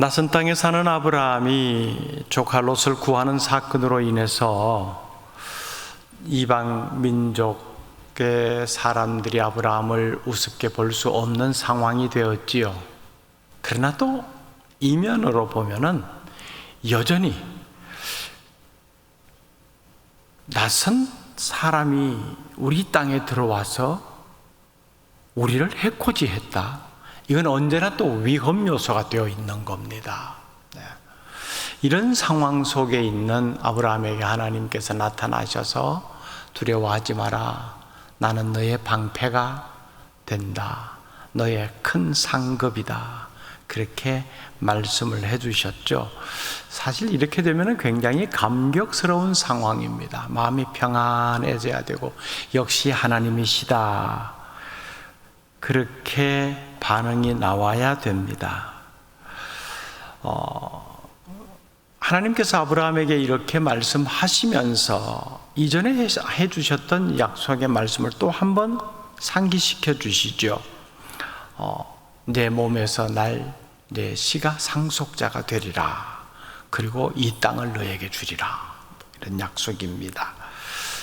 낯선 땅에 사는 아브라함이 조카 롯을 구하는 사건으로 인해서 이방 민족의 사람들이 아브라함을 우습게 볼 수 없는 상황이 되었지요. 그러나 또 이면으로 보면은 여전히 낯선 사람이 우리 땅에 들어와서 우리를 해코지했다. 이건 언제나 또 위험 요소가 되어 있는 겁니다. 이런 상황 속에 있는 아브라함에게 하나님께서 나타나셔서 두려워하지 마라. 나는 너의 방패가 된다. 너의 큰 상급이다. 그렇게 말씀을 해주셨죠. 사실 이렇게 되면 굉장히 감격스러운 상황입니다. 마음이 평안해져야 되고 역시 하나님이시다. 그렇게 반응이 나와야 됩니다. 하나님께서 아브라함에게 이렇게 말씀하시면서 이전에 해주셨던 약속의 말씀을 또 한 번 상기시켜 주시죠. 내 몸에서 내 씨가 상속자가 되리라. 그리고 이 땅을 너에게 주리라. 이런 약속입니다.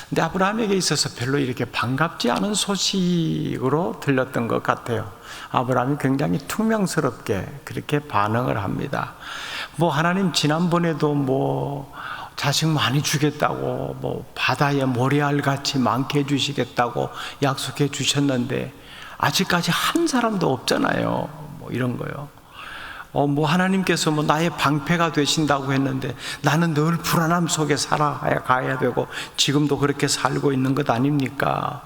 근데 아브라함에게 있어서 별로 이렇게 반갑지 않은 소식으로 들렸던 것 같아요. 아브라함이 굉장히 퉁명스럽게 그렇게 반응을 합니다. 하나님 지난번에도 자식 많이 주겠다고 바다에 모래알 같이 많게 해주시겠다고 약속해 주셨는데 아직까지 한 사람도 없잖아요. 이런 거요. 하나님께서 나의 방패가 되신다고 했는데 나는 늘 불안함 속에 살아가야 되고 지금도 그렇게 살고 있는 것 아닙니까?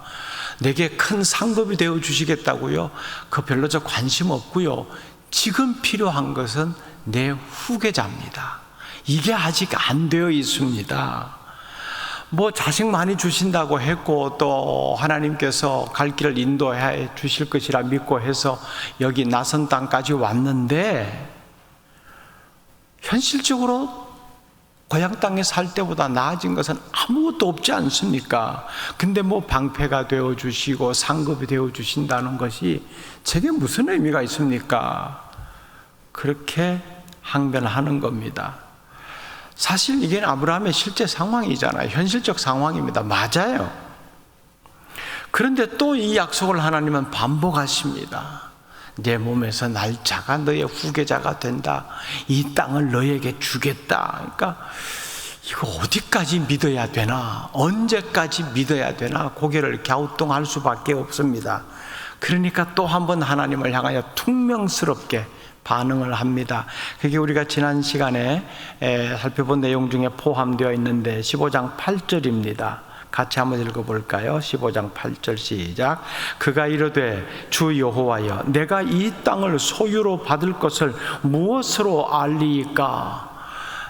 내게 큰 상급이 되어 주시겠다고요? 그 별로 저 관심 없고요. 지금 필요한 것은 내 후계자입니다. 이게 아직 안 되어 있습니다. 자식 많이 주신다고 했고 또 하나님께서 갈 길을 인도해 주실 것이라 믿고 해서 여기 낯선 땅까지 왔는데 현실적으로 고향 땅에 살 때보다 나아진 것은 아무것도 없지 않습니까? 근데 방패가 되어 주시고 상급이 되어 주신다는 것이 제게 무슨 의미가 있습니까? 그렇게 항변하는 겁니다. 사실 이게 아브라함의 실제 상황이잖아요. 현실적 상황입니다. 맞아요. 그런데 또 이 약속을 하나님은 반복하십니다. 내 몸에서 날짜가 너의 후계자가 된다. 이 땅을 너에게 주겠다. 그러니까 이거 어디까지 믿어야 되나? 언제까지 믿어야 되나? 고개를 갸우뚱할 수밖에 없습니다. 그러니까 또 한 번 하나님을 향하여 퉁명스럽게 반응을 합니다. 그게 우리가 지난 시간에 살펴본 내용 중에 포함되어 있는데 15장 8절입니다. 같이 한번 읽어볼까요? 15장 8절 시작. 그가 이르되 주 여호와여 내가 이 땅을 소유로 받을 것을 무엇으로 알리이까?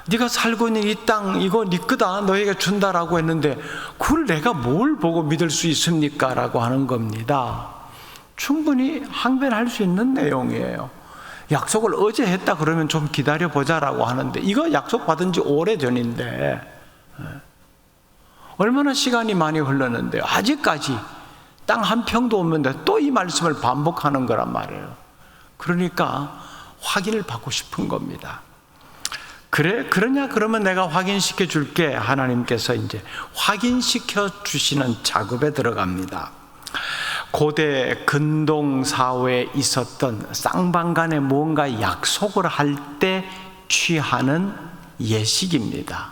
네가 살고 있는 이 땅 이거 네 거다 너에게 준다라고 했는데 그걸 내가 뭘 보고 믿을 수 있습니까? 라고 하는 겁니다. 충분히 항변할 수 있는 내용이에요. 약속을 어제 했다 그러면 좀 기다려보자라고 하는데 이거 약속 받은 지 오래전인데 얼마나 시간이 많이 흘렀는데 아직까지 땅 한 평도 없는데 또 이 말씀을 반복하는 거란 말이에요. 그러니까 확인을 받고 싶은 겁니다. 그러냐 그러면 내가 확인시켜 줄게. 하나님께서 이제 확인시켜 주시는 작업에 들어갑니다. 고대 근동 사회에 있었던 쌍방간에 무언가 약속을 할 때 취하는 예식입니다.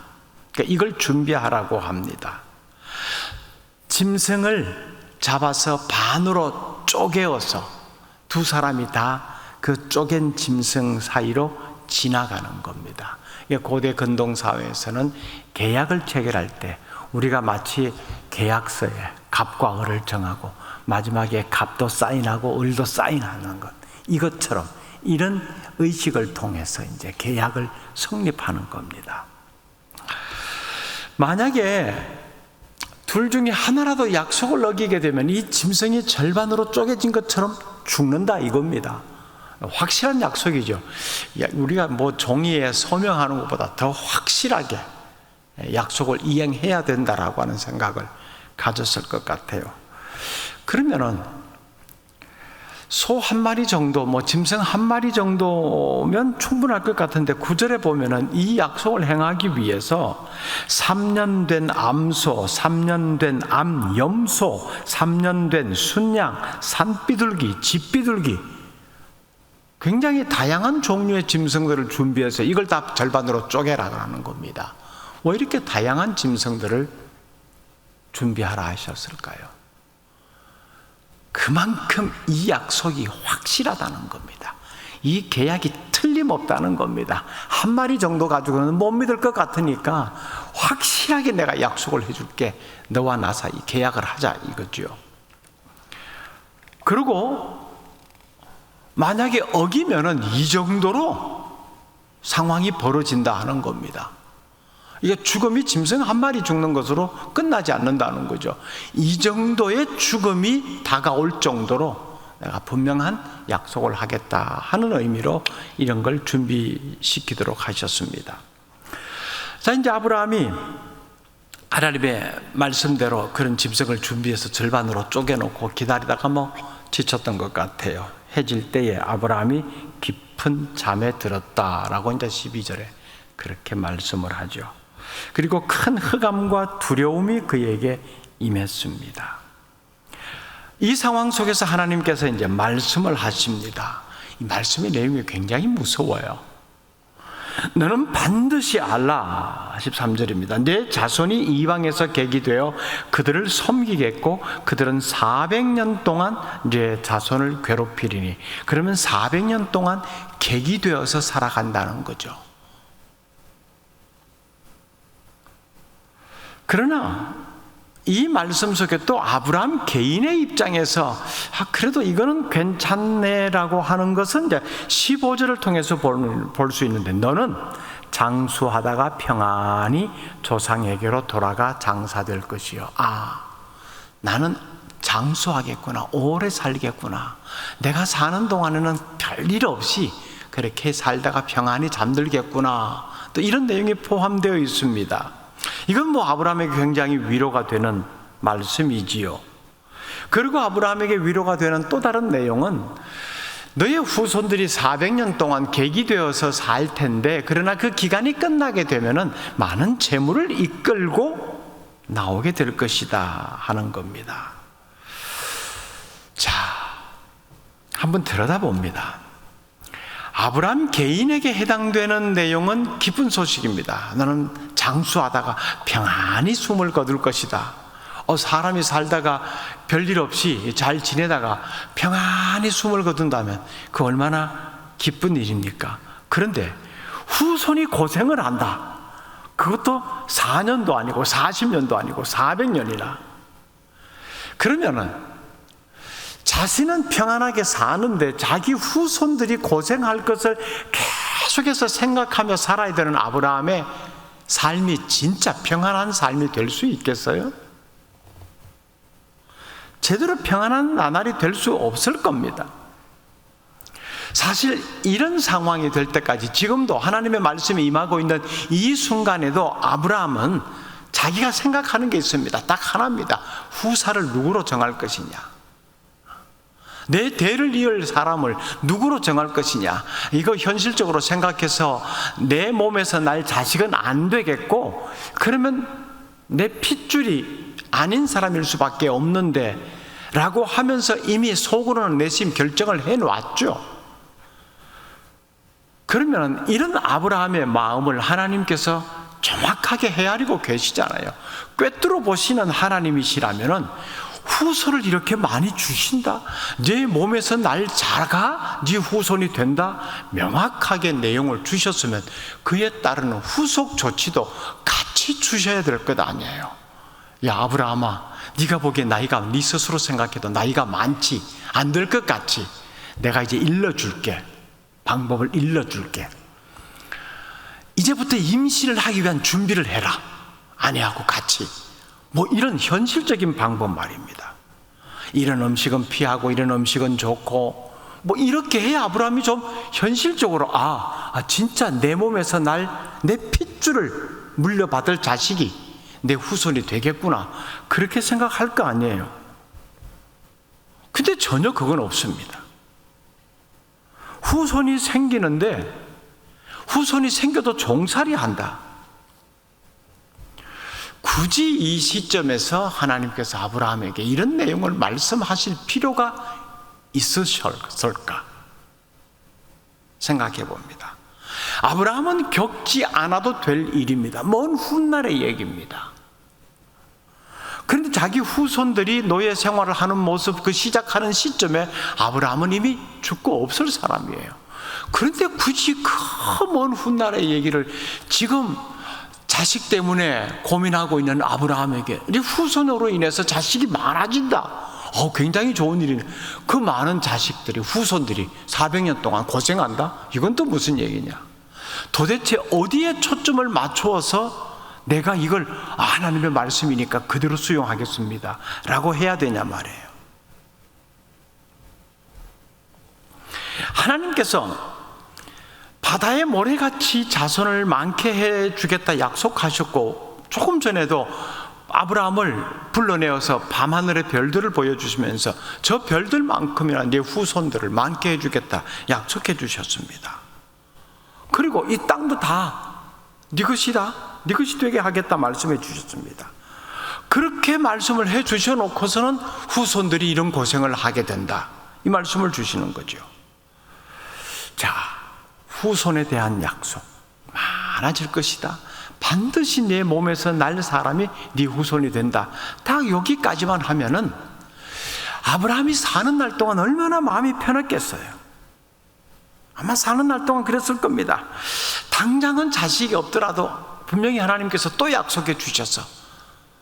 그러니까 이걸 준비하라고 합니다. 짐승을 잡아서 반으로 쪼개어서 두 사람이 다 그 쪼갠 짐승 사이로 지나가는 겁니다. 고대 근동 사회에서는 계약을 체결할 때 우리가 마치 계약서에 갑과 을을 정하고 마지막에 갑도 사인하고 을도 사인하는 것, 이것처럼 이런 의식을 통해서 이제 계약을 성립하는 겁니다. 만약에 둘 중에 하나라도 약속을 어기게 되면 이 짐승이 절반으로 쪼개진 것처럼 죽는다 이겁니다. 확실한 약속이죠. 우리가 종이에 서명하는 것보다 더 확실하게 약속을 이행해야 된다라고 하는 생각을 가졌을 것 같아요. 그러면은 소 한 마리 정도, 짐승 한 마리 정도면 충분할 것 같은데 9절에 보면은 이 약속을 행하기 위해서 3년 된 암소, 3년 된 암염소, 3년 된 순양, 산비둘기, 집비둘기, 굉장히 다양한 종류의 짐승들을 준비해서 이걸 다 절반으로 쪼개라는 겁니다. 왜 이렇게 다양한 짐승들을 준비하라 하셨을까요? 그만큼 이 약속이 확실하다는 겁니다. 이 계약이 틀림없다는 겁니다. 한 마리 정도 가지고는 못 믿을 것 같으니까 확실하게 내가 약속을 해줄게. 너와 나 사이 계약을 하자 이거죠. 그리고 만약에 어기면은 이 정도로 상황이 벌어진다 하는 겁니다. 이게 죽음이 짐승 한 마리 죽는 것으로 끝나지 않는다는 거죠. 이 정도의 죽음이 다가올 정도로 내가 분명한 약속을 하겠다 하는 의미로 이런 걸 준비시키도록 하셨습니다. 자, 이제 아브라함이 하나님의 말씀대로 그런 짐승을 준비해서 절반으로 쪼개놓고 기다리다가 지쳤던 것 같아요. 해질 때에 아브라함이 깊은 잠에 들었다라고 이제 12절에 그렇게 말씀을 하죠. 그리고 큰 흑암과 두려움이 그에게 임했습니다. 이 상황 속에서 하나님께서 이제 말씀을 하십니다. 이 말씀의 내용이 굉장히 무서워요. 너는 반드시 알라. 13절입니다. 내 자손이 이방에서 객이 되어 그들을 섬기겠고 그들은 400년 동안 내 자손을 괴롭히리니. 그러면 400년 동안 객이 되어서 살아간다는 거죠. 그러나 이 말씀 속에 또 아브라함 개인의 입장에서 그래도 이거는 괜찮네라고 하는 것은 이제 15절을 통해서 볼 수 있는데, 너는 장수하다가 평안히 조상에게로 돌아가 장사될 것이요. 나는 장수하겠구나, 오래 살겠구나, 내가 사는 동안에는 별일 없이 그렇게 살다가 평안히 잠들겠구나, 또 이런 내용이 포함되어 있습니다. 이건 아브라함에게 굉장히 위로가 되는 말씀이지요. 그리고 아브라함에게 위로가 되는 또 다른 내용은, 너의 후손들이 400년 동안 객이 되어서 살 텐데, 그러나 그 기간이 끝나게 되면은 많은 재물을 이끌고 나오게 될 것이다 하는 겁니다. 자, 한번 들여다봅니다. 아브라함 개인에게 해당되는 내용은 기쁜 소식입니다. 너는 장수하다가 평안히 숨을 거둘 것이다. 사람이 살다가 별일 없이 잘 지내다가 평안히 숨을 거둔다면 그 얼마나 기쁜 일입니까? 그런데 후손이 고생을 한다. 그것도 4년도 아니고 40년도 아니고 400년이나. 그러면은 자신은 평안하게 사는데 자기 후손들이 고생할 것을 계속해서 생각하며 살아야 되는 아브라함의 삶이 진짜 평안한 삶이 될 수 있겠어요? 제대로 평안한 나날이 될 수 없을 겁니다. 사실 이런 상황이 될 때까지 지금도 하나님의 말씀이 임하고 있는 이 순간에도 아브라함은 자기가 생각하는 게 있습니다. 딱 하나입니다. 후사를 누구로 정할 것이냐, 내 대를 이을 사람을 누구로 정할 것이냐, 이거 현실적으로 생각해서 내 몸에서 날 자식은 안 되겠고, 그러면 내 핏줄이 아닌 사람일 수밖에 없는데 라고 하면서 이미 속으로는 내심 결정을 해놨죠. 그러면 이런 아브라함의 마음을 하나님께서 정확하게 헤아리고 계시잖아요. 꿰뚫어 보시는 하나님이시라면은 후손을 이렇게 많이 주신다, 네 몸에서 날 자라가 네 후손이 된다, 명확하게 내용을 주셨으면 그에 따르는 후속 조치도 같이 주셔야 될 것 아니에요. 야 아브라함아, 네가 보기에 나이가, 네 스스로 생각해도 나이가 많지 안 될 것 같지, 내가 이제 일러줄게, 방법을 일러줄게. 이제부터 임신을 하기 위한 준비를 해라, 아내하고 같이. 이런 현실적인 방법 말입니다. 이런 음식은 피하고 이런 음식은 좋고, 이렇게 해야 아브라함이 좀 현실적으로 진짜 내 몸에서 내 핏줄을 물려받을 자식이 내 후손이 되겠구나, 그렇게 생각할 거 아니에요. 근데 전혀 그건 없습니다. 후손이 생기는데 후손이 생겨도 종살이 한다. 굳이 이 시점에서 하나님께서 아브라함에게 이런 내용을 말씀하실 필요가 있으셨을까 생각해 봅니다. 아브라함은 겪지 않아도 될 일입니다. 먼 훗날의 얘기입니다. 그런데 자기 후손들이 노예 생활을 하는 모습, 그 시작하는 시점에 아브라함은 이미 죽고 없을 사람이에요. 그런데 굳이 그 먼 훗날의 얘기를 지금 자식 때문에 고민하고 있는 아브라함에게, 후손으로 인해서 자식이 많아진다. 굉장히 좋은 일이네. 그 많은 자식들이, 후손들이 400년 동안 고생한다? 이건 또 무슨 얘기냐? 도대체 어디에 초점을 맞추어서 내가 이걸 하나님의 말씀이니까 그대로 수용하겠습니다 라고 해야 되냐 말이에요. 하나님께서 바다의 모래같이 자손을 많게 해주겠다 약속하셨고, 조금 전에도 아브라함을 불러내어서 밤하늘의 별들을 보여주시면서 저 별들만큼이나 네 후손들을 많게 해주겠다 약속해 주셨습니다. 그리고 이 땅도 다 네 것이다, 네 것이 되게 하겠다 말씀해 주셨습니다. 그렇게 말씀을 해 주셔놓고서는 후손들이 이런 고생을 하게 된다, 이 말씀을 주시는 거죠. 자, 후손에 대한 약속, 많아질 것이다, 반드시 내 몸에서 날 사람이 네 후손이 된다, 딱 여기까지만 하면은 아브라함이 사는 날 동안 얼마나 마음이 편했겠어요. 아마 사는 날 동안 그랬을 겁니다. 당장은 자식이 없더라도 분명히 하나님께서 또 약속해 주셔서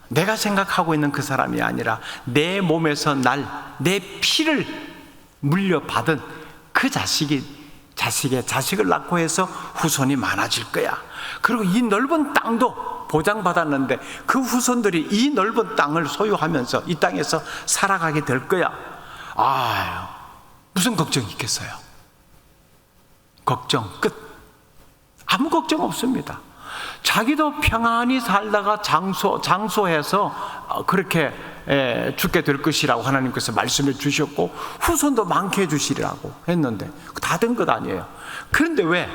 내가 생각하고 있는 그 사람이 아니라 내 몸에서 내 피를 물려받은 그 자식의 자식을 낳고 해서 후손이 많아질 거야. 그리고 이 넓은 땅도 보장받았는데 그 후손들이 이 넓은 땅을 소유하면서 이 땅에서 살아가게 될 거야. 무슨 걱정이 있겠어요? 걱정 끝. 아무 걱정 없습니다. 자기도 평안히 살다가 장소해서 그렇게 죽게 될 것이라고 하나님께서 말씀해 주셨고, 후손도 많게 해주시리라고 했는데 다 된 것 아니에요. 그런데 왜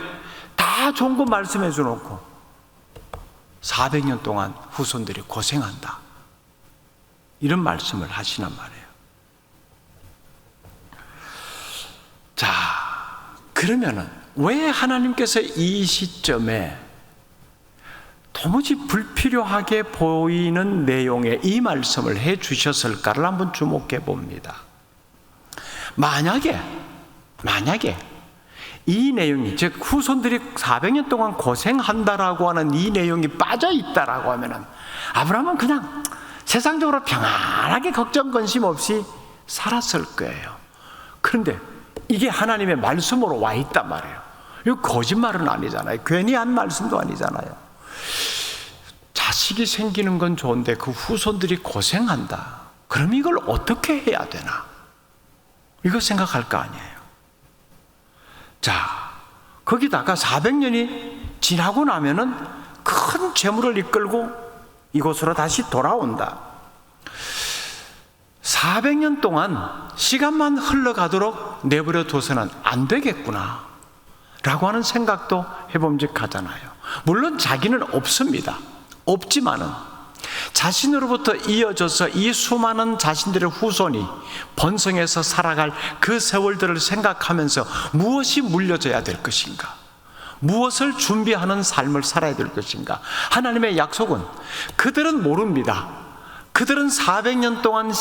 다 좋은 거 말씀해 주놓고 400년 동안 후손들이 고생한다, 이런 말씀을 하시란 말이에요. 자, 그러면은 왜 하나님께서 이 시점에 도무지 불필요하게 보이는 내용의 이 말씀을 해 주셨을까를 한번 주목해 봅니다. 만약에 이 내용이, 즉 후손들이 400년 동안 고생한다라고 하는 이 내용이 빠져 있다라고 하면은 아브라함은 그냥 세상적으로 평안하게 걱정 근심 없이 살았을 거예요. 그런데 이게 하나님의 말씀으로 와 있단 말이에요. 이거 거짓말은 아니잖아요. 괜히 한 말씀도 아니잖아요. 자식이 생기는 건 좋은데 그 후손들이 고생한다. 그럼 이걸 어떻게 해야 되나? 이거 생각할 거 아니에요. 자, 거기다가 400년이 지나고 나면은 큰 재물을 이끌고 이곳으로 다시 돌아온다. 400년 동안 시간만 흘러가도록 내버려 둬서는 안 되겠구나 라고 하는 생각도 해봄직하잖아요. 물론 자기는 없습니다. 없지만은 자신으로부터 이어져서 이 수많은 자신들의 후손이 번성해서 살아갈 그 세월들을 생각하면서 무엇이 물려져야 될 것인가, 무엇을 준비하는 삶을 살아야 될 것인가. 하나님의 약속은 그들은 모릅니다. 그들은 400년 동안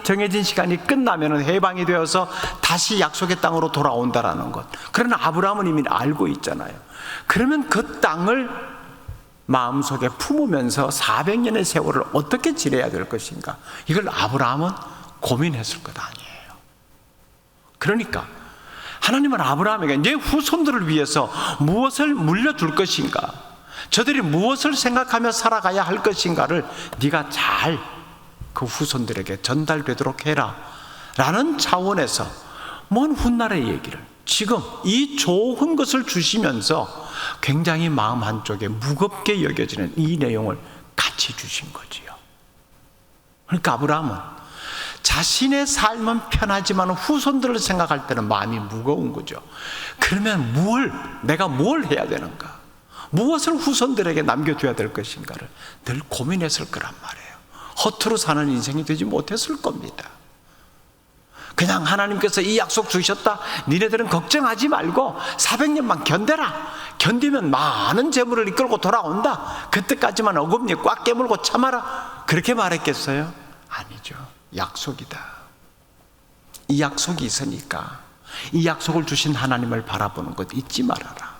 정해진 시간이 끝나면 해방이 되어서 다시 약속의 땅으로 돌아온다라는 것. 그러나 아브라함은 이미 알고 있잖아요. 그러면 그 땅을 마음속에 품으면서 400년의 세월을 어떻게 지내야 될 것인가, 이걸 아브라함은 고민했을 것 아니에요. 그러니까 하나님은 아브라함에게 내 후손들을 위해서 무엇을 물려줄 것인가, 저들이 무엇을 생각하며 살아가야 할 것인가를 네가 잘 그 후손들에게 전달되도록 해라 라는 차원에서 먼 훗날의 얘기를 지금 이 좋은 것을 주시면서 굉장히 마음 한쪽에 무겁게 여겨지는 이 내용을 같이 주신 거지요. 그러니까 아브라함은 자신의 삶은 편하지만 후손들을 생각할 때는 마음이 무거운 거죠. 그러면 내가 뭘 해야 되는가? 무엇을 후손들에게 남겨줘야 될 것인가를 늘 고민했을 거란 말이에요. 허투루 사는 인생이 되지 못했을 겁니다. 그냥 하나님께서 이 약속 주셨다, 니네들은 걱정하지 말고 400년만 견뎌라, 견디면 많은 재물을 이끌고 돌아온다, 그때까지만 어금니 꽉 깨물고 참아라, 그렇게 말했겠어요? 아니죠. 약속이다. 이 약속이 있으니까 이 약속을 주신 하나님을 바라보는 것 잊지 말아라.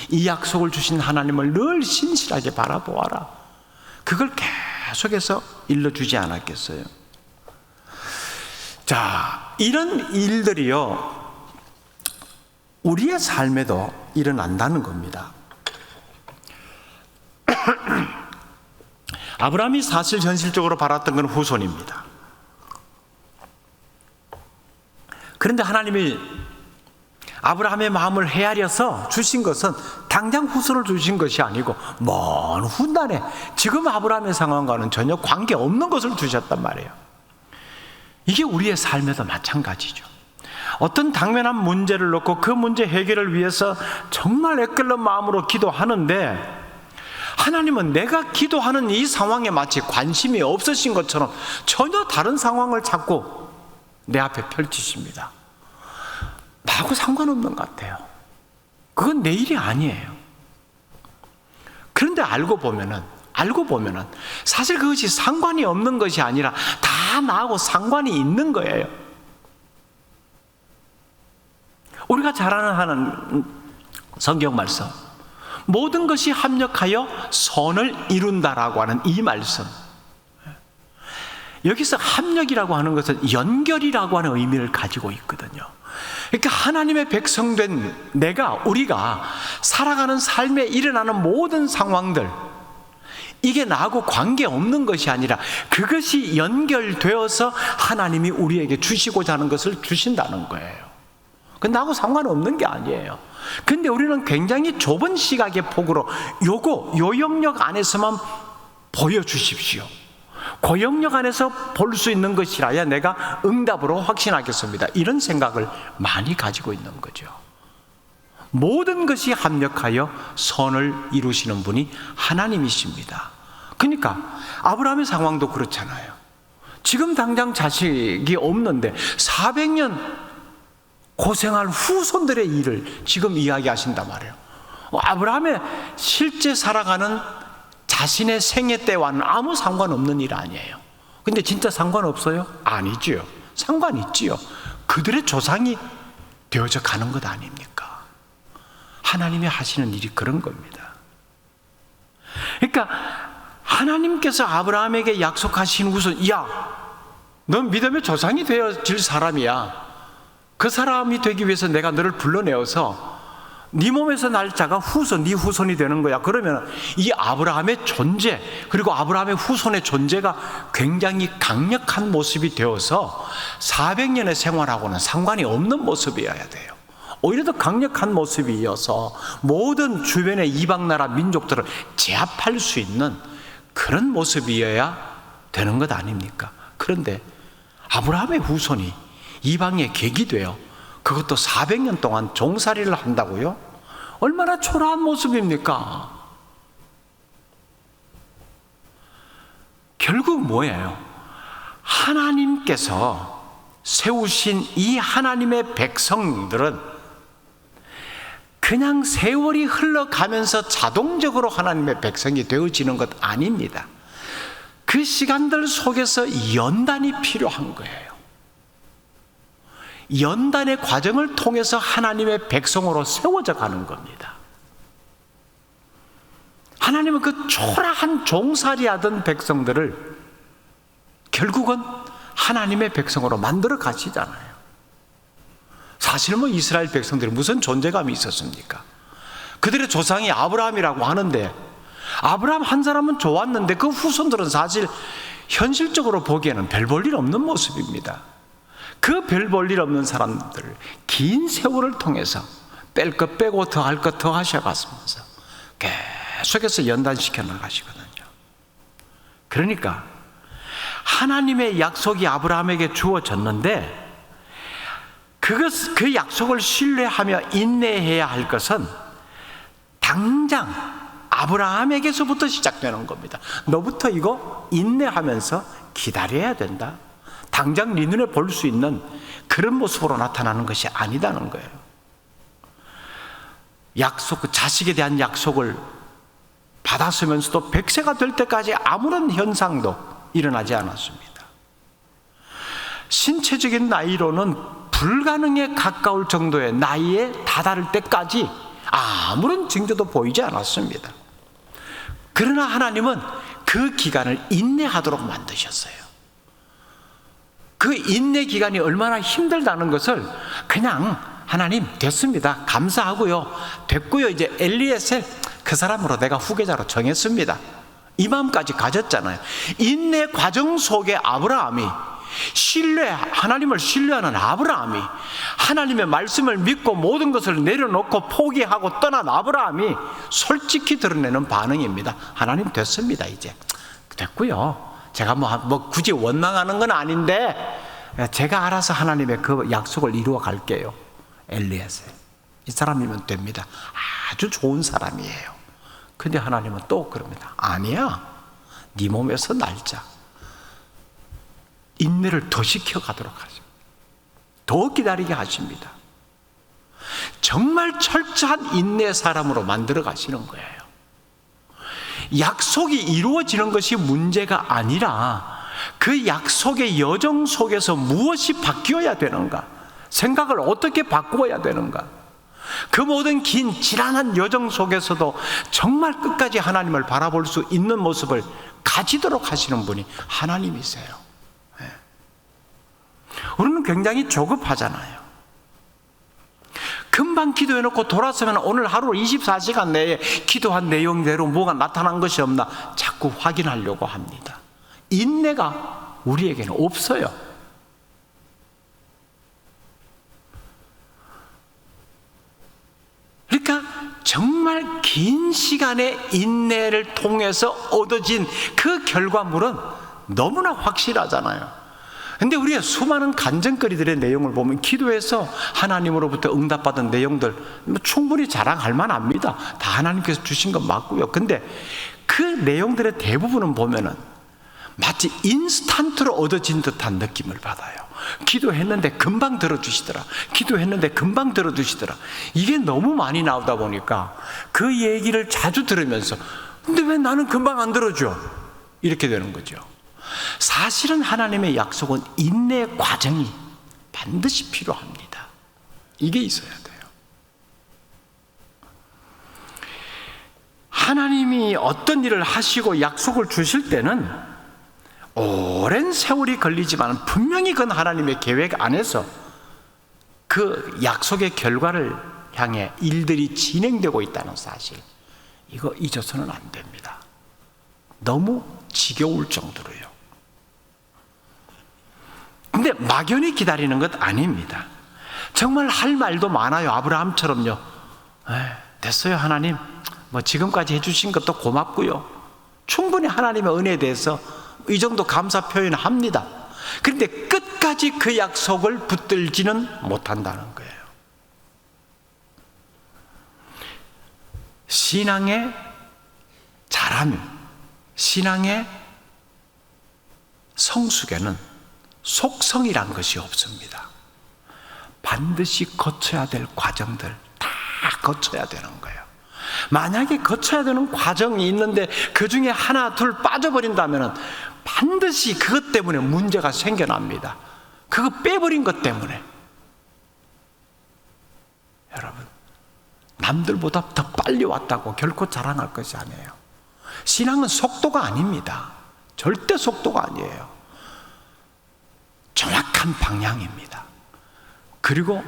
이 약속을 주신 하나님을 늘 신실하게 바라보아라. 그걸 계속해서 일러주지 않았겠어요? 자, 이런 일들이요, 우리의 삶에도 일어난다는 겁니다. 아브라함이 사실 현실적으로 바랐던 건 후손입니다. 그런데 하나님이 아브라함의 마음을 헤아려서 주신 것은 당장 후손을 주신 것이 아니고 먼 훗날에 지금 아브라함의 상황과는 전혀 관계없는 것을 주셨단 말이에요. 이게 우리의 삶에도 마찬가지죠. 어떤 당면한 문제를 놓고 그 문제 해결을 위해서 정말 애끓는 마음으로 기도하는데 하나님은 내가 기도하는 이 상황에 마치 관심이 없으신 것처럼 전혀 다른 상황을 자꾸 내 앞에 펼치십니다. 나하고 상관없는 것 같아요. 그건 내 일이 아니에요. 그런데 알고 보면은 사실 그것이 상관이 없는 것이 아니라 다 나하고 상관이 있는 거예요. 우리가 잘 아는 성경 말씀, 모든 것이 합력하여 선을 이룬다라고 하는 이 말씀, 여기서 합력이라고 하는 것은 연결이라고 하는 의미를 가지고 있거든요. 그러니까 하나님의 백성된 우리가 살아가는 삶에 일어나는 모든 상황들, 이게 나하고 관계없는 것이 아니라 그것이 연결되어서 하나님이 우리에게 주시고자 하는 것을 주신다는 거예요. 그건 나하고 상관없는 게 아니에요. 근데 우리는 굉장히 좁은 시각의 폭으로 요 영역 안에서만 보여주십시오, 그 영역 안에서 볼 수 있는 것이라야 내가 응답으로 확신하겠습니다, 이런 생각을 많이 가지고 있는 거죠. 모든 것이 합력하여 선을 이루시는 분이 하나님이십니다. 그러니까 아브라함의 상황도 그렇잖아요. 지금 당장 자식이 없는데 400년 고생할 후손들의 일을 지금 이야기하신단 말이에요. 아브라함의 실제 살아가는 자신의 생애 때와는 아무 상관없는 일 아니에요. 근데 진짜 상관없어요? 아니지요. 상관 있지요. 그들의 조상이 되어져 가는 것 아닙니까? 하나님이 하시는 일이 그런 겁니다. 그러니까 하나님께서 아브라함에게 약속하신 후손, 야, 넌 믿음의 조상이 되어질 사람이야. 그 사람이 되기 위해서 내가 너를 불러내어서 네 몸에서 날 자가 네 후손이 되는 거야. 그러면 이 아브라함의 존재, 그리고 아브라함의 후손의 존재가 굉장히 강력한 모습이 되어서 400년의 생활하고는 상관이 없는 모습이어야 돼요. 오히려 더 강력한 모습이 이어서 모든 주변의 이방나라 민족들을 제압할 수 있는 그런 모습이어야 되는 것 아닙니까? 그런데 아브라함의 후손이 이방의 객이 되어 그것도 400년 동안 종살이를 한다고요? 얼마나 초라한 모습입니까? 결국 뭐예요? 하나님께서 세우신 이 하나님의 백성들은 그냥 세월이 흘러가면서 자동적으로 하나님의 백성이 되어지는 것 아닙니다. 그 시간들 속에서 연단이 필요한 거예요. 연단의 과정을 통해서 하나님의 백성으로 세워져 가는 겁니다. 하나님은 그 초라한 종살이 하던 백성들을 결국은 하나님의 백성으로 만들어 가시잖아요. 사실 이스라엘 백성들이 무슨 존재감이 있었습니까? 그들의 조상이 아브라함이라고 하는데 아브라함 한 사람은 좋았는데 그 후손들은 사실 현실적으로 보기에는 별 볼 일 없는 모습입니다. 그 별 볼 일 없는 사람들 긴 세월을 통해서 뺄 것 빼고 더 할 것 더 하셔가면서 계속해서 연단시켜 나가시거든요. 그러니까 하나님의 약속이 아브라함에게 주어졌는데 그 약속을 신뢰하며 인내해야 할 것은 당장 아브라함에게서부터 시작되는 겁니다. 너부터 이거 인내하면서 기다려야 된다. 당장 네 눈에 볼 수 있는 그런 모습으로 나타나는 것이 아니다는 거예요. 약속, 자식에 대한 약속을 받았으면서도 100세가 될 때까지 아무런 현상도 일어나지 않았습니다. 신체적인 나이로는 불가능에 가까울 정도의 나이에 다다를 때까지 아무런 징조도 보이지 않았습니다. 그러나 하나님은 그 기간을 인내하도록 만드셨어요. 그 인내 기간이 얼마나 힘들다는 것을 그냥 하나님 됐습니다, 감사하고요, 됐고요, 이제 엘리에셀 그 사람으로 내가 후계자로 정했습니다, 이 마음까지 가졌잖아요. 인내 과정 속에 아브라함이 하나님을 신뢰하는 아브라함이, 하나님의 말씀을 믿고 모든 것을 내려놓고 포기하고 떠난 아브라함이 솔직히 드러내는 반응입니다. 하나님 됐습니다, 이제 됐고요, 제가 뭐 굳이 원망하는 건 아닌데 제가 알아서 하나님의 그 약속을 이루어 갈게요. 엘리에셀 이 사람이면 됩니다. 아주 좋은 사람이에요. 근데 하나님은 또 그럽니다. 아니야, 네 몸에서 날자. 인내를 더 시켜가도록 하십니다. 더 기다리게 하십니다. 정말 철저한 인내 사람으로 만들어 가시는 거예요. 약속이 이루어지는 것이 문제가 아니라 그 약속의 여정 속에서 무엇이 바뀌어야 되는가, 생각을 어떻게 바꾸어야 되는가, 그 모든 긴 지난한 여정 속에서도 정말 끝까지 하나님을 바라볼 수 있는 모습을 가지도록 하시는 분이 하나님이세요. 우리는 굉장히 조급하잖아요. 금방 기도해놓고 돌아서면 오늘 하루 24시간 내에 기도한 내용대로 뭐가 나타난 것이 없나 자꾸 확인하려고 합니다. 인내가 우리에게는 없어요. 그러니까 정말 긴 시간의 인내를 통해서 얻어진 그 결과물은 너무나 확실하잖아요. 근데 우리가 수많은 간증거리들의 내용을 보면 기도해서 하나님으로부터 응답받은 내용들 충분히 자랑할 만합니다. 다 하나님께서 주신 건 맞고요. 근데 그 내용들의 대부분은 보면은 마치 인스턴트로 얻어진 듯한 느낌을 받아요. 기도했는데 금방 들어주시더라, 기도했는데 금방 들어주시더라. 이게 너무 많이 나오다 보니까 그 얘기를 자주 들으면서 근데 왜 나는 금방 안 들어줘? 이렇게 되는 거죠. 사실은 하나님의 약속은 인내 과정이 반드시 필요합니다. 이게 있어야 돼요. 하나님이 어떤 일을 하시고 약속을 주실 때는 오랜 세월이 걸리지만 분명히 그건 하나님의 계획 안에서 그 약속의 결과를 향해 일들이 진행되고 있다는 사실, 이거 잊어서는 안 됩니다. 너무 지겨울 정도로요. 근데 막연히 기다리는 것 아닙니다. 정말 할 말도 많아요. 아브라함처럼요. 됐어요 하나님, 뭐 지금까지 해주신 것도 고맙고요, 충분히 하나님의 은혜에 대해서 이 정도 감사 표현합니다. 그런데 끝까지 그 약속을 붙들지는 못한다는 거예요. 신앙의 자라면, 신앙의 성숙에는 속성이란 것이 없습니다. 반드시 거쳐야 될 과정들 다 거쳐야 되는 거예요. 만약에 거쳐야 되는 과정이 있는데 그 중에 하나 둘 빠져버린다면 반드시 그것 때문에 문제가 생겨납니다. 그거 빼버린 것 때문에. 여러분, 남들보다 더 빨리 왔다고 결코 자랑할 것이 아니에요. 신앙은 속도가 아닙니다. 절대 속도가 아니에요. 정확한 방향입니다. 그리고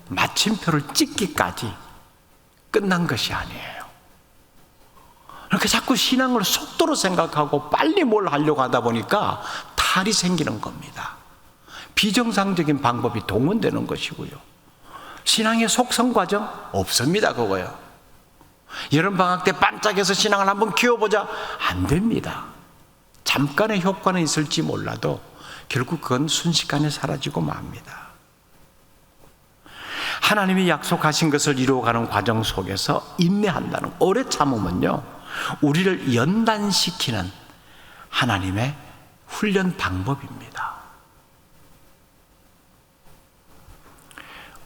마침표를 찍기까지 끝난 것이 아니에요. 그렇게 자꾸 신앙을 속도로 생각하고 빨리 뭘 하려고 하다 보니까 탈이 생기는 겁니다. 비정상적인 방법이 동원되는 것이고요. 신앙의 속성 과정 없습니다. 그거요. 여름방학 때 반짝여서 신앙을 한번 키워보자, 안 됩니다. 잠깐의 효과는 있을지 몰라도 결국 그건 순식간에 사라지고 맙니다. 하나님이 약속하신 것을 이루어가는 과정 속에서 인내한다는, 오래 참으면요, 우리를 연단시키는 하나님의 훈련 방법입니다.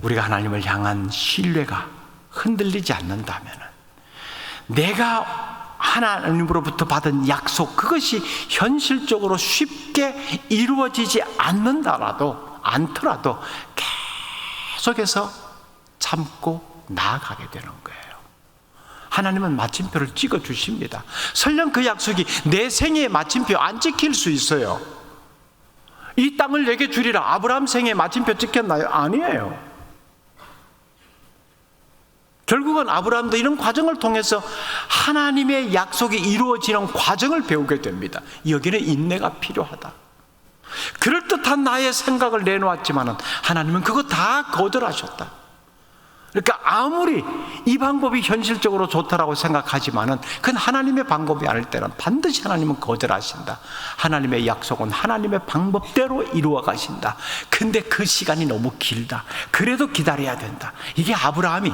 우리가 하나님을 향한 신뢰가 흔들리지 않는다면, 내가 하나님으로부터 받은 약속, 그것이 현실적으로 쉽게 이루어지지 않더라도 계속해서 참고 나아가게 되는 거예요. 하나님은 마침표를 찍어 주십니다. 설령 그 약속이 내 생애의 마침표 안 찍힐 수 있어요. 이 땅을 내게 주리라, 아브라함 생애에 마침표 찍혔나요? 아니에요. 결국은 아브라함도 이런 과정을 통해서 하나님의 약속이 이루어지는 과정을 배우게 됩니다. 여기는 인내가 필요하다. 그럴듯한 나의 생각을 내놓았지만 하나님은 그거 다 거절하셨다. 그러니까 아무리 이 방법이 현실적으로 좋다라고 생각하지만은 그건 하나님의 방법이 아닐 때는 반드시 하나님은 거절하신다. 하나님의 약속은 하나님의 방법대로 이루어 가신다. 근데 그 시간이 너무 길다. 그래도 기다려야 된다. 이게 아브라함이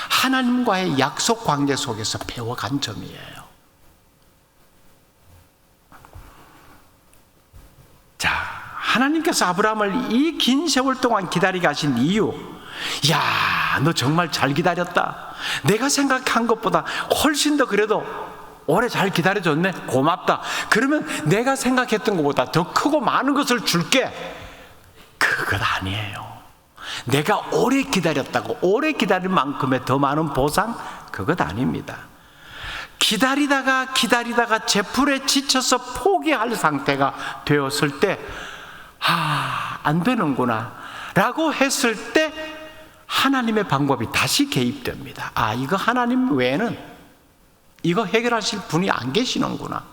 하나님과의 약속 관계 속에서 배워간 점이에요. 자, 하나님께서 아브라함을 이 긴 세월 동안 기다리게 하신 이유, 야, 너 정말 잘 기다렸다. 내가 생각한 것보다 훨씬 더 그래도 오래 잘 기다려줬네. 고맙다. 그러면 내가 생각했던 것보다 더 크고 많은 것을 줄게. 그것 아니에요. 내가 오래 기다렸다고 오래 기다린 만큼의 더 많은 보상, 그것 아닙니다. 기다리다가 제풀에 지쳐서 포기할 상태가 되었을 때, 안 되는구나 라고 했을 때 하나님의 방법이 다시 개입됩니다. 이거 하나님 외에는 이거 해결하실 분이 안 계시는구나.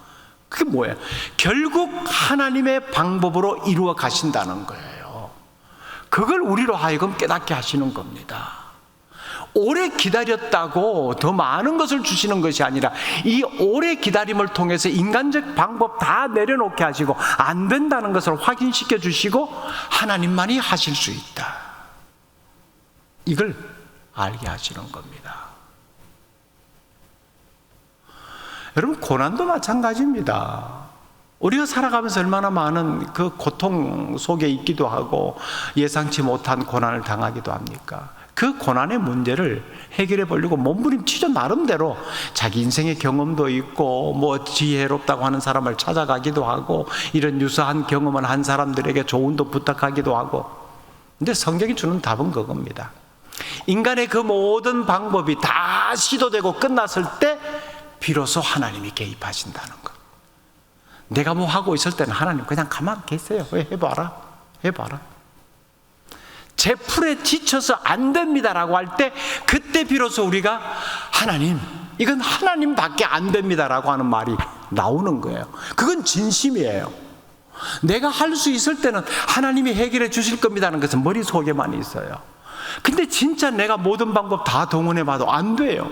그게 뭐예요? 결국 하나님의 방법으로 이루어 가신다는 거예요. 그걸 우리로 하여금 깨닫게 하시는 겁니다. 오래 기다렸다고 더 많은 것을 주시는 것이 아니라 이 오래 기다림을 통해서 인간적 방법 다 내려놓게 하시고 안 된다는 것을 확인시켜 주시고 하나님만이 하실 수 있다. 이걸 알게 하시는 겁니다. 여러분, 고난도 마찬가지입니다. 우리가 살아가면서 얼마나 많은 그 고통 속에 있기도 하고 예상치 못한 고난을 당하기도 합니까? 그 고난의 문제를 해결해 보려고 몸부림치죠. 나름대로 자기 인생의 경험도 있고 뭐 지혜롭다고 하는 사람을 찾아가기도 하고 이런 유사한 경험을 한 사람들에게 조언도 부탁하기도 하고. 근데 성경이 주는 답은 그겁니다. 인간의 그 모든 방법이 다 시도되고 끝났을 때 비로소 하나님이 개입하신다는 것. 내가 뭐 하고 있을 때는 하나님 그냥 가만 계세요. 해봐라. 제 풀에 지쳐서 안 됩니다라고 할 때 그때 비로소 우리가 하나님, 이건 하나님밖에 안 됩니다라고 하는 말이 나오는 거예요. 그건 진심이에요. 내가 할 수 있을 때는 하나님이 해결해 주실 겁니다라는 것은 머릿속에만 있어요. 근데 진짜 내가 모든 방법 다 동원해 봐도 안 돼요.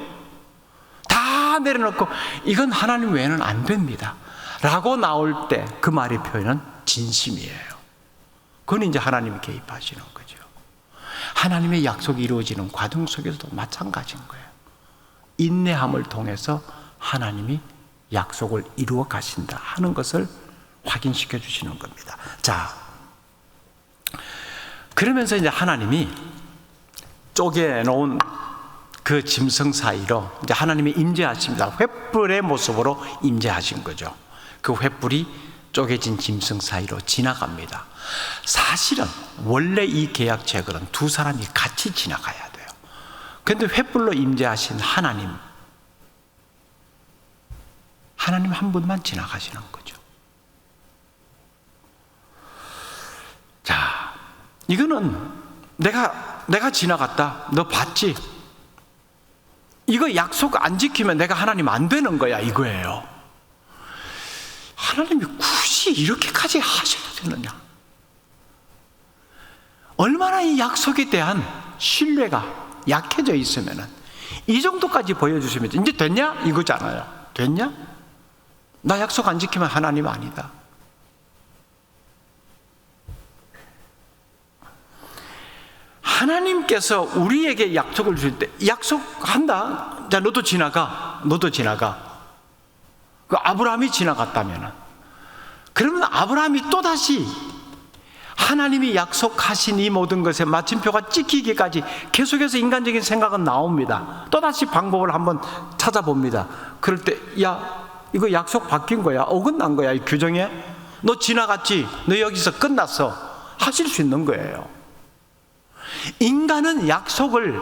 다 내려놓고 이건 하나님 외에는 안 됩니다 라고 나올 때 그 말의 표현은 진심이에요. 그건 이제 하나님이 개입하시는 거죠. 하나님의 약속이 이루어지는 과정 속에서도 마찬가지인 거예요. 인내함을 통해서 하나님이 약속을 이루어 가신다 하는 것을 확인시켜 주시는 겁니다. 자, 그러면서 이제 하나님이 쪼개놓은 그 짐승 사이로 이제 하나님이 임재하십니다. 횃불의 모습으로 임재하신 거죠. 그 횃불이 쪼개진 짐승 사이로 지나갑니다. 사실은 원래 이 계약 체결은 두 사람이 같이 지나가야 돼요. 그런데 횃불로 임재하신 하나님 한 분만 지나가시는 거죠. 자, 이거는 내가 지나갔다. 너 봤지? 이거 약속 안 지키면 내가 하나님 안 되는 거야, 이거예요. 하나님이 굳이 이렇게까지 하셔야 되느냐? 얼마나 이 약속에 대한 신뢰가 약해져 있으면은 이 정도까지 보여주시면 이제 됐냐? 이거잖아요. 됐냐? 나 약속 안 지키면 하나님 아니다. 하나님께서 우리에게 약속을 줄 때, 약속한다. 자, 너도 지나가. 그 아브라함이 지나갔다면, 그러면 아브라함이 또다시 하나님이 약속하신 이 모든 것에 마침표가 찍히기까지 계속해서 인간적인 생각은 나옵니다. 또다시 방법을 한번 찾아봅니다. 그럴 때, 야, 이거 약속 바뀐 거야. 어긋난 거야, 이 규정에. 너 지나갔지. 너 여기서 끝났어. 하실 수 있는 거예요. 인간은 약속을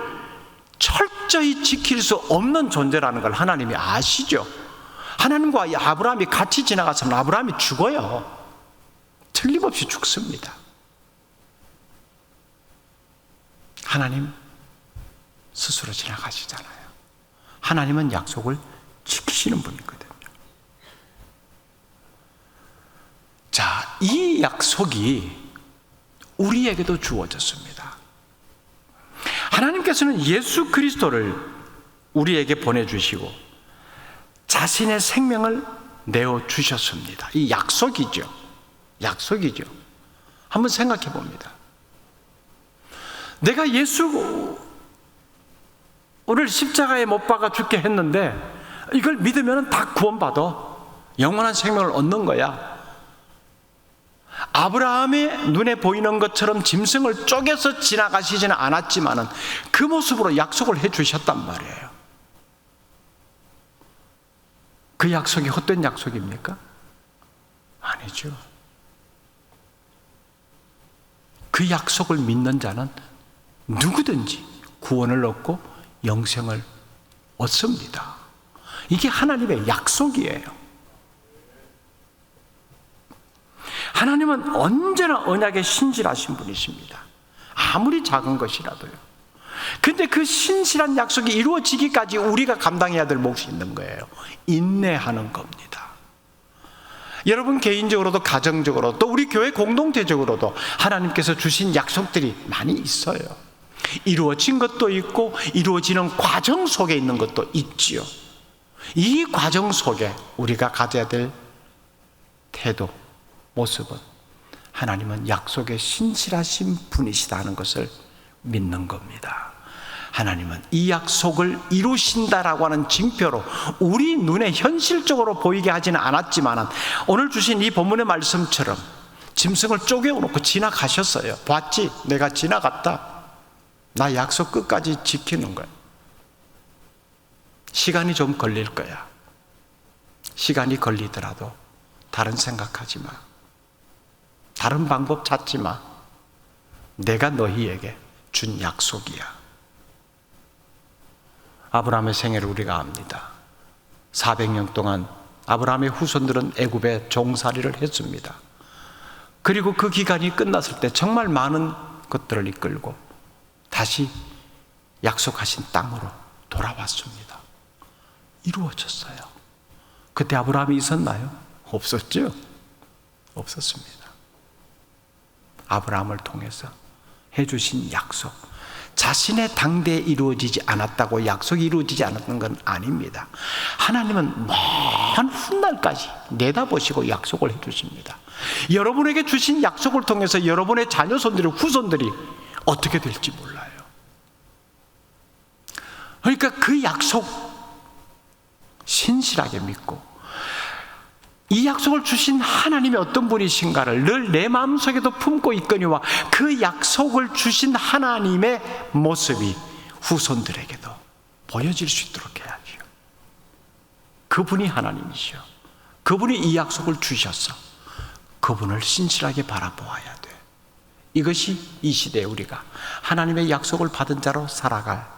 철저히 지킬 수 없는 존재라는 걸 하나님이 아시죠. 하나님과 아브라함이 같이 지나갔으면 아브라함이 죽어요. 틀림없이 죽습니다. 하나님 스스로 지나가시잖아요. 하나님은 약속을 지키시는 분이거든요. 자, 이 약속이 우리에게도 주어졌습니다. 하나님께서는 예수 그리스도를 우리에게 보내주시고 자신의 생명을 내어주셨습니다. 이 약속이죠. 한번 생각해 봅니다. 내가 예수를 십자가에 못 박아 죽게 했는데 이걸 믿으면 다 구원받아. 영원한 생명을 얻는 거야. 아브라함의 눈에 보이는 것처럼 짐승을 쪼개서 지나가시지는 않았지만은 그 모습으로 약속을 해 주셨단 말이에요. 그 약속이 헛된 약속입니까? 아니죠. 그 약속을 믿는 자는 누구든지 구원을 얻고 영생을 얻습니다. 이게 하나님의 약속이에요. 하나님은 언제나 언약에 신실하신 분이십니다. 아무리 작은 것이라도요. 근데 그 신실한 약속이 이루어지기까지 우리가 감당해야 될 몫이 있는 거예요. 인내하는 겁니다. 여러분 개인적으로도 가정적으로 또 우리 교회 공동체적으로도 하나님께서 주신 약속들이 많이 있어요. 이루어진 것도 있고 이루어지는 과정 속에 있는 것도 있지요. 이 과정 속에 우리가 가져야 될 태도, 모습은 하나님은 약속에 신실하신 분이시다는 것을 믿는 겁니다. 하나님은 이 약속을 이루신다라고 하는 징표로 우리 눈에 현실적으로 보이게 하지는 않았지만 오늘 주신 이 본문의 말씀처럼 짐승을 쪼개놓고 지나가셨어요. 봤지? 내가 지나갔다. 나 약속 끝까지 지키는 거야. 시간이 좀 걸릴 거야. 시간이 걸리더라도 다른 생각하지 마. 다른 방법 찾지 마. 내가 너희에게 준 약속이야. 아브라함의 생애를 우리가 압니다. 400년 동안 아브라함의 후손들은 애굽에 종살이를 했습니다. 그리고 그 기간이 끝났을 때 정말 많은 것들을 이끌고 다시 약속하신 땅으로 돌아왔습니다. 이루어졌어요. 그때 아브라함이 있었나요? 없었죠? 없었습니다. 아브라함을 통해서 해주신 약속, 자신의 당대에 이루어지지 않았다고 약속이 이루어지지 않았던 건 아닙니다. 하나님은 먼 훗날까지 내다보시고 약속을 해주십니다. 여러분에게 주신 약속을 통해서 여러분의 자녀손들이, 후손들이 어떻게 될지 몰라요. 그러니까 그 약속 신실하게 믿고 이 약속을 주신 하나님이 어떤 분이신가를 늘 내 마음속에도 품고 있거니와 그 약속을 주신 하나님의 모습이 후손들에게도 보여질 수 있도록 해야죠. 그분이 하나님이시오. 그분이 이 약속을 주셔서 그분을 신실하게 바라보아야 돼. 이것이 이 시대에 우리가 하나님의 약속을 받은 자로 살아갈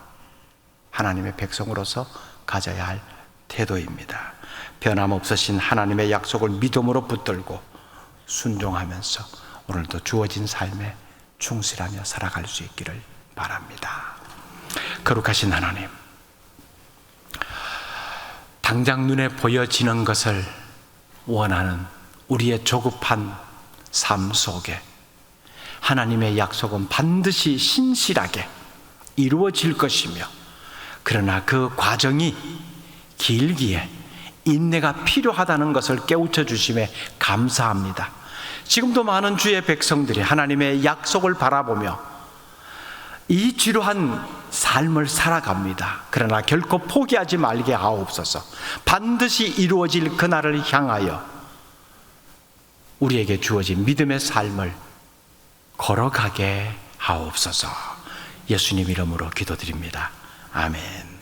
하나님의 백성으로서 가져야 할 태도입니다. 변함없으신 하나님의 약속을 믿음으로 붙들고 순종하면서 오늘도 주어진 삶에 충실하며 살아갈 수 있기를 바랍니다. 거룩하신 하나님, 당장 눈에 보여지는 것을 원하는 우리의 조급한 삶 속에 하나님의 약속은 반드시 신실하게 이루어질 것이며, 그러나 그 과정이 길기에 인내가 필요하다는 것을 깨우쳐 주심에 감사합니다. 지금도 많은 주의 백성들이 하나님의 약속을 바라보며 이 지루한 삶을 살아갑니다. 그러나 결코 포기하지 말게 하옵소서. 반드시 이루어질 그날을 향하여 우리에게 주어진 믿음의 삶을 걸어가게 하옵소서. 예수님 이름으로 기도드립니다. 아멘.